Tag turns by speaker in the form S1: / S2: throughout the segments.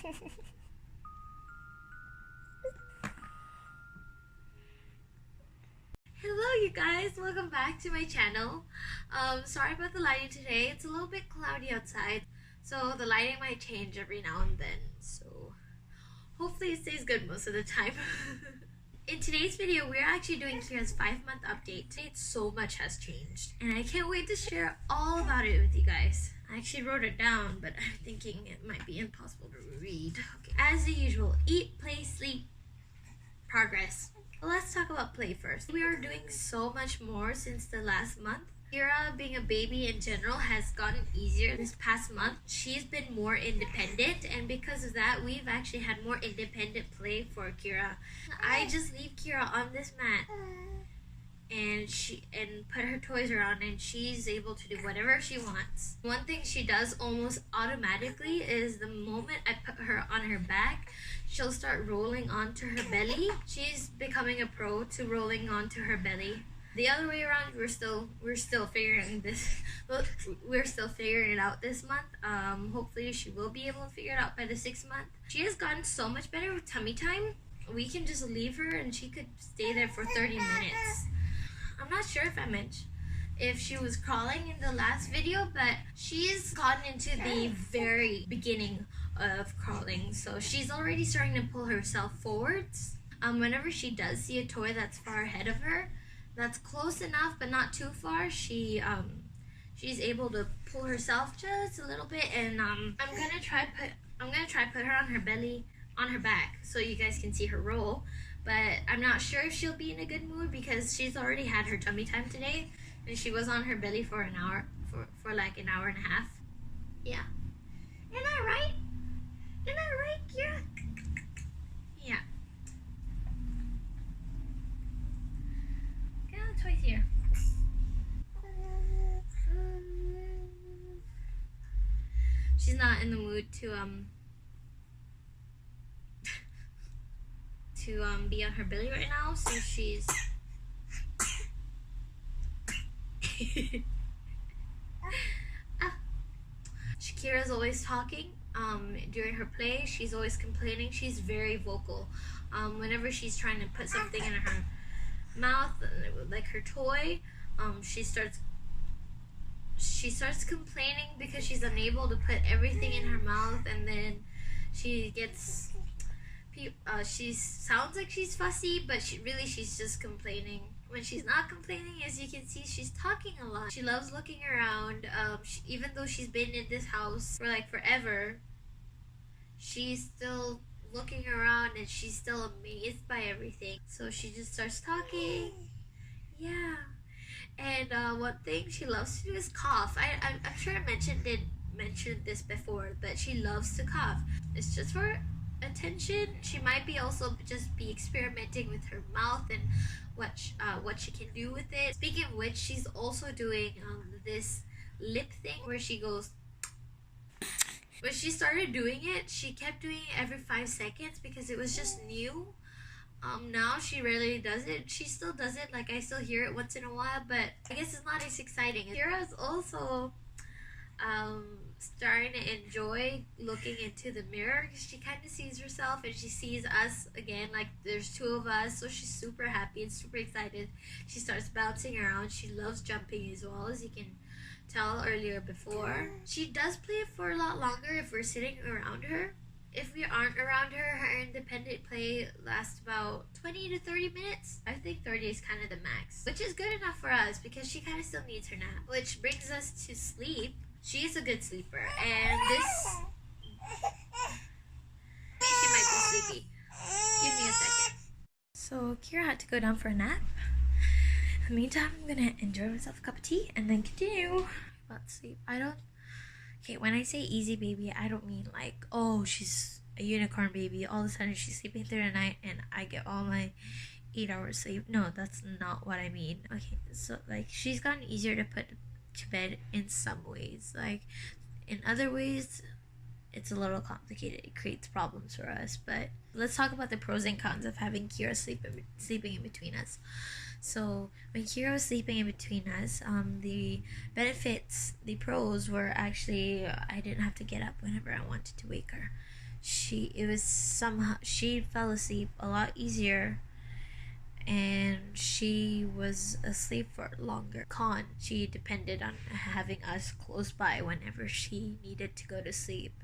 S1: Hello you guys, welcome back to my channel. Sorry about the lighting today. It's a little bit cloudy outside, so the lighting might change every now and then. So hopefully it stays good most of the time. In today's video, we're actually doing Kiira's 5-month update. Today, so much has changed, and I can't wait to share all about it with you guys. I actually wrote it down, but I'm thinking it might be impossible to read. Okay. As usual, eat, play, sleep, progress. Let's talk about play first. We are doing so much more since the last month. Kiira, being a baby in general, has gotten easier this past month. She's been more independent, and because of that, we've actually had more independent play for Kiira. I just leave Kiira on this mat and put her toys around, and she's able to do whatever she wants. One thing she does almost automatically is the moment I put her on her back, she'll start rolling onto her belly. She's becoming a pro to rolling onto her belly. The other way around, we're still figuring this. We're still figuring it out this month. Hopefully she will be able to figure it out by the 6th month. She has gotten so much better with tummy time. We can just leave her and she could stay there for 30 minutes. I'm not sure if she was crawling in the last video, but she's gotten into the very beginning of crawling. So she's already starting to pull herself forwards. Whenever she does see a toy that's far ahead of her, that's close enough but not too far, she's able to pull herself just a little bit, and I'm gonna try put her on her belly, on her back, so you guys can see her roll. But I'm not sure if she'll be in a good mood because she's already had her tummy time today, and she was on her belly for an hour, for like an hour and a half. Yeah, isn't that right? Isn't that right, Kiira? Yeah. Toys here. She's not in the mood to be on her belly right now, so she's Kiira's always talking. During her play, she's always complaining. She's very vocal. Whenever she's trying to put something in her mouth, like her toy, she starts complaining because she's unable to put everything in her mouth, and then she sounds like she's fussy, but she's just complaining. When she's not complaining, as you can see, she's talking a lot. She loves looking around. Even though she's been in this house for like forever, she's still looking around and she's still amazed by everything. So she just starts talking. Yeah. And one thing she loves to do is cough. I'm sure I mentioned this before, but she loves to cough. It's just for attention. She might be also just be experimenting with her mouth and what she can do with it. Speaking of which, she's also doing this lip thing where she goes. When she started doing it, she kept doing it every 5 seconds because it was just new. Now she rarely does it. She still does it, like I still hear it once in a while, but I guess it's not as exciting. Kiira's also starting to enjoy looking into the mirror because she kind of sees herself and she sees us again, like there's 2 of us, so she's super happy and super excited. She starts bouncing around. She loves jumping as well, as you can tell earlier before. She does play it for a lot longer if we're sitting around her. If we aren't around her, her independent play lasts about 20 to 30 minutes. I think 30 is kind of the max, which is good enough for us because she kind of still needs her nap. Which brings us to sleep. She's a good sleeper, and she might be sleepy. Give me a second. So Kiira had to go down for a nap. In the meantime, I'm gonna enjoy myself a cup of tea and then continue about sleep. Okay, when I say easy baby, I don't mean like, oh, she's a unicorn baby, all of a sudden she's sleeping through the night and I get all my 8 hours sleep. No, that's not what I mean. Okay, so like she's gotten easier to put to bed in some ways. Like in other ways, it's a little complicated. It creates problems for us. But let's talk about the pros and cons of having Kiira sleeping in between us. So when Kiira was sleeping in between us, the benefits, the pros were actually I didn't have to get up whenever I wanted to wake her. she fell asleep a lot easier, and she was asleep for longer. She depended on having us close by whenever she needed to go to sleep.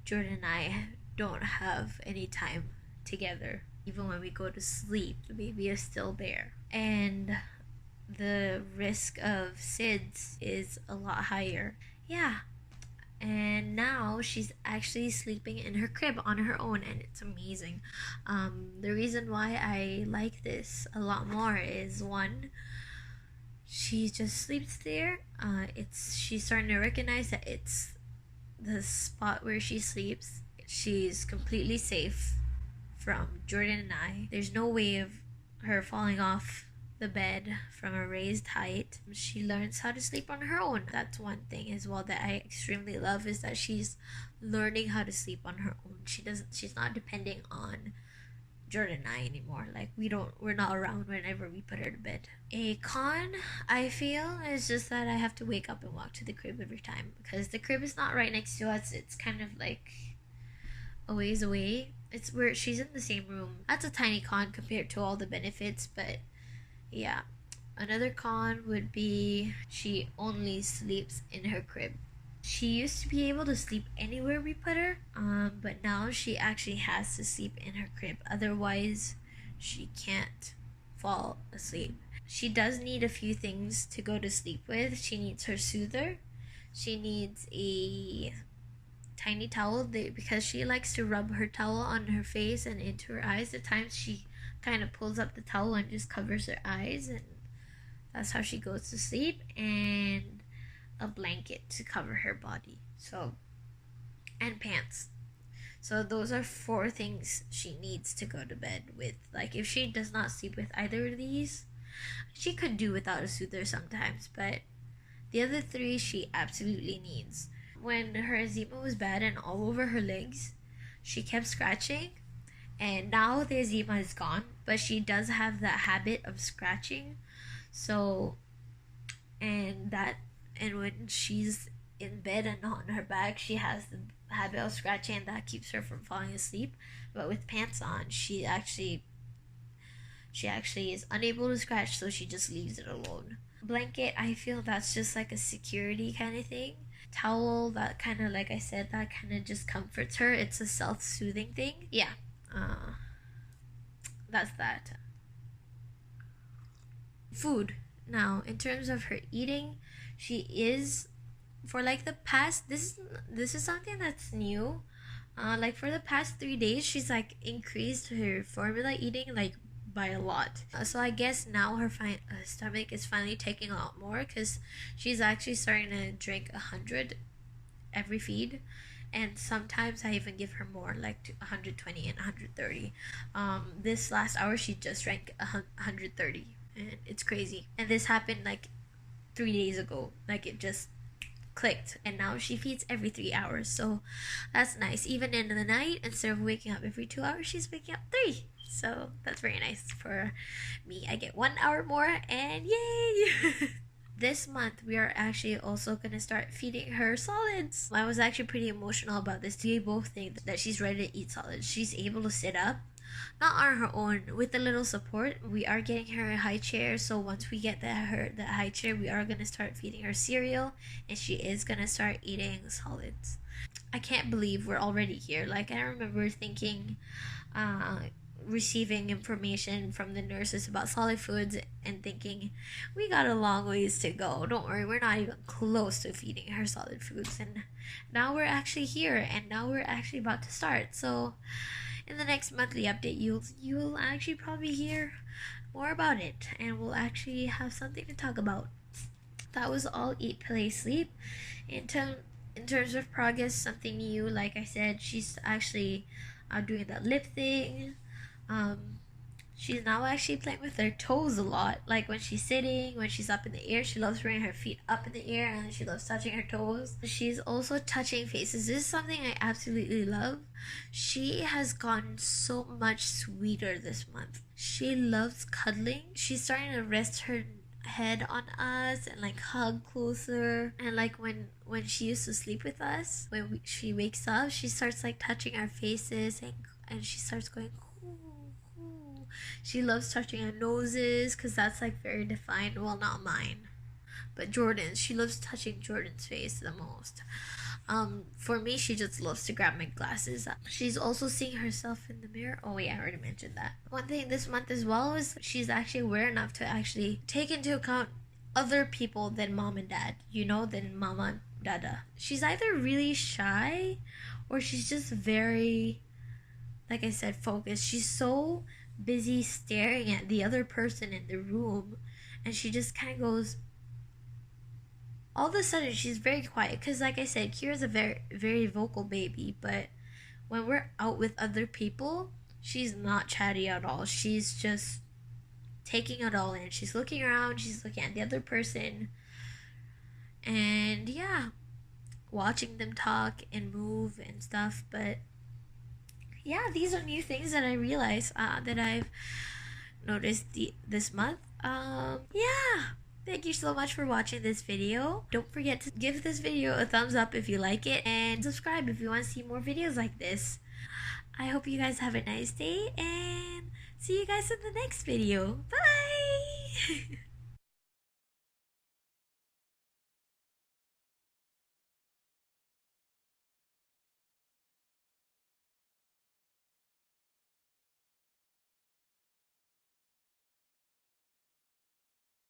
S1: Jordan and I don't have any time together. Even when we go to sleep, the baby is still there. And the risk of SIDS is a lot higher. Yeah. And now she's actually sleeping in her crib on her own, and it's amazing. The reason why I like this a lot more is, one, she just sleeps there. She's starting to recognize that it's the spot where she sleeps. She's completely safe from Jordan and I. There's no way of her falling off the bed from a raised height. She learns how to sleep on her own. That's one thing as well that I extremely love, is that she's learning how to sleep on her own. She's not depending on Jordan and I anymore. Like, we're not around whenever we put her to bed. A con, I feel, is just that I have to wake up and walk to the crib every time, because the crib is not right next to us. It's kind of like a ways away. It's where she's in the same room. That's a tiny con compared to all the benefits, but yeah. Another con would be she only sleeps in her crib. She used to be able to sleep anywhere we put her, but now she actually has to sleep in her crib. Otherwise, she can't fall asleep. She does need a few things to go to sleep with. She needs her soother. She needs a tiny towel because she likes to rub her towel on her face and into her eyes. At times she kind of pulls up the towel and just covers her eyes, and that's how she goes to sleep. And a blanket to cover her body, and pants. So those are 4 things she needs to go to bed with. Like, if she does not sleep with either of these, she could do without a soother sometimes, but the other 3 she absolutely needs. When her eczema was bad and all over her legs, she kept scratching, and now the eczema is gone, but she does have that habit of scratching. And when she's in bed and not on her back, she has the habit of scratching, and that keeps her from falling asleep. But with pants on, she actually is unable to scratch, so she just leaves it alone. Blanket, I feel that's just like a security kind of thing. Towel, that kind of, like I said, that kind of just comforts her. It's a self-soothing thing. Yeah. That's that. Food. Now, in terms of her eating, she is, for like the past, this is something that's new. Like for the past 3 days, she's like increased her formula eating like by a lot. So I guess now her stomach is finally taking a lot more, because she's actually starting to drink 100 every feed, and sometimes I even give her more, like 120 and 130. This last hour she just drank 130, and it's crazy. And this happened like 3 days ago. Like, it just clicked, and now she feeds every 3 hours, so that's nice. Even in the night, instead of waking up every 2 hours, she's waking up 3, so that's very nice for me. I get 1 hour more, and yay. This month we are actually also gonna start feeding her solids. I was actually pretty emotional about this. We both think that she's ready to eat solids. She's able to sit up, not on her own, with a little support. We are getting her a high chair, so once we get that high chair, we are gonna start feeding her cereal, and she is gonna start eating solids. I can't believe we're already here. Like, I remember thinking, receiving information from the nurses about solid foods and thinking, we got a long ways to go. Don't worry, we're not even close to feeding her solid foods. And now we're actually here, and now we're actually about to start. So in the next monthly update, you'll actually probably hear more about it, and we'll actually have something to talk about. That was all Eat, Play, Sleep. In terms of progress, something new, like I said, she's actually doing that lip thing. She's now actually playing with her toes a lot. Like, when she's sitting, when she's up in the air, she loves bringing her feet up in the air, and she loves touching her toes. She's also touching faces. This is something I absolutely love. She has gotten so much sweeter this month. She loves cuddling. She's starting to rest her head on us and like hug closer. And like when she used to sleep with us, she wakes up, she starts like touching our faces, and she starts going ooh, ooh. She loves touching our noses because that's like very defined. Well, not mine, but Jordan's. She loves touching Jordan's face the most. For me, she just loves to grab my glasses. She's also seeing herself in the mirror. Oh wait, I already mentioned that. One thing this month as well is she's actually aware enough to actually take into account other people than mom and dad, than mama and dada. She's either really shy or she's just very, like I said, focused. She's so busy staring at the other person in the room, and she just kind of goes, all of a sudden she's very quiet because, like I said, Kiira's a very, very vocal baby, but when we're out with other people, she's not chatty at all. She's just taking it all in. She's looking around, she's looking at the other person, and yeah, watching them talk and move and stuff. But yeah, these are new things that I realized that I've noticed this month. Yeah. Thank you so much for watching this video. Don't forget to give this video a thumbs up if you like it, and subscribe if you want to see more videos like this. I hope you guys have a nice day, and see you guys in the next video. Bye!